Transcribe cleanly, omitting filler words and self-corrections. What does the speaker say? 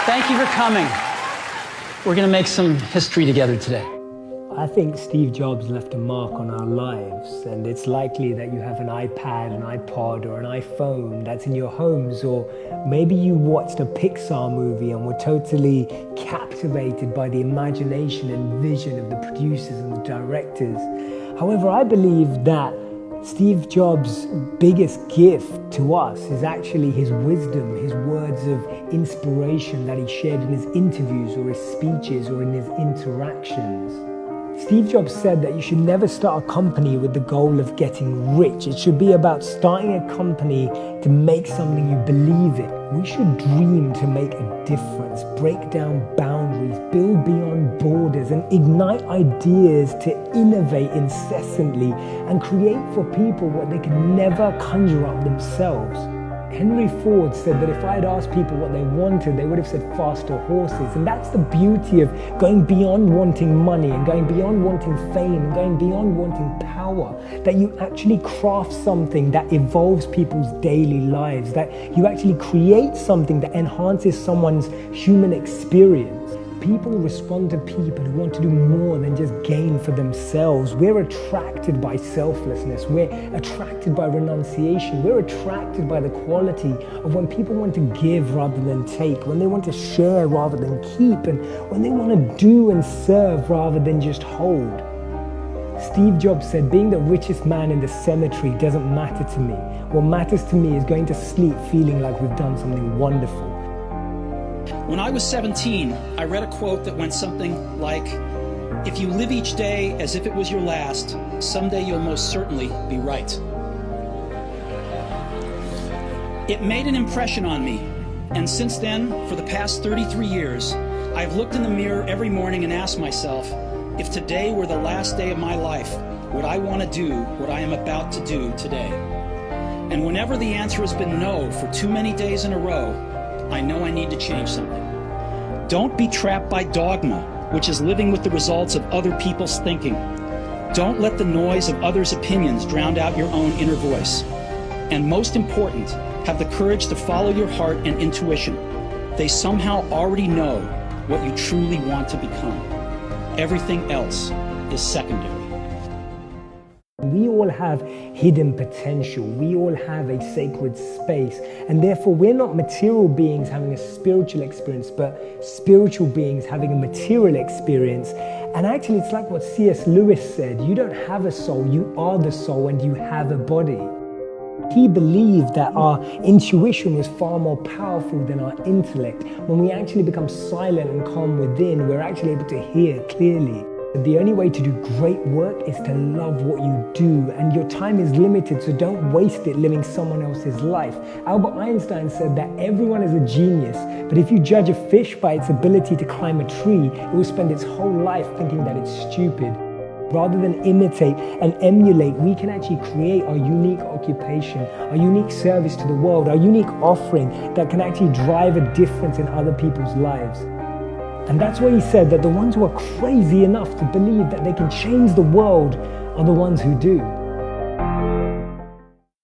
Thank you for coming. We're going to make some history together today. I think Steve Jobs left a mark on our lives, and it's likely that you have an iPad, an iPod, or an iPhone that's in your homes, or maybe you watched a Pixar movie and were totally captivated by the imagination and vision of the producers and the directors. However, I believe that Steve Jobs' biggest gift to us is actually his wisdom, his words of inspiration that he shared in his interviews or his speeches or in his interactions. Steve Jobs said that you should never start a company with the goal of getting rich. It should be about starting a company to make something you believe in. We should dream to make a difference, break down boundaries, build beyond borders, and ignite ideas to innovate incessantly and create for people what they can never conjure up themselves. Henry Ford said that if I had asked people what they wanted, they would have said faster horses. And that's the beauty of going beyond wanting money and going beyond wanting fame and going beyond wanting power, that you actually craft something that evolves people's daily lives, that you actually create something that enhances someone's human experience. People respond to people who want to do more than just gain for themselves. We're attracted by selflessness. We're attracted by renunciation. We're attracted by the quality of when people want to give rather than take, when they want to share rather than keep, and when they want to do and serve rather than just hold. Steve Jobs said, being the richest man in the cemetery doesn't matter to me. What matters to me is going to sleep feeling like we've done something wonderful. When I was 17, I read a quote that went something like, "If you live each day as if it was your last, someday you'll most certainly be right." It made an impression on me, and since then, for the past 33 years, I've looked in the mirror every morning and asked myself, if today were the last day of my life, would I want to do what I am about to do today? And whenever the answer has been no for too many days in a row, I know I need to change something. Don't be trapped by dogma, which is living with the results of other people's thinking. Don't let the noise of others' opinions drown out your own inner voice. And most important, have the courage to follow your heart and intuition. They somehow already know what you truly want to become. Everything else is secondary. We all have hidden potential. We all have a sacred space. And therefore, we're not material beings having a spiritual experience, but spiritual beings having a material experience. And actually, it's like what C.S. Lewis said, you don't have a soul, you are the soul, and you have a body. He believed that our intuition was far more powerful than our intellect. When we actually become silent and calm within, we're actually able to hear clearly. The only way to do great work is to love what you do, and your time is limited, so don't waste it living someone else's life. Albert Einstein said that everyone is a genius, but if you judge a fish by its ability to climb a tree, it will spend its whole life thinking that it's stupid. Rather than imitate and emulate, we can actually create our unique occupation, our unique service to the world, our unique offering that can actually drive a difference in other people's lives. And that's why he said that the ones who are crazy enough to believe that they can change the world are the ones who do.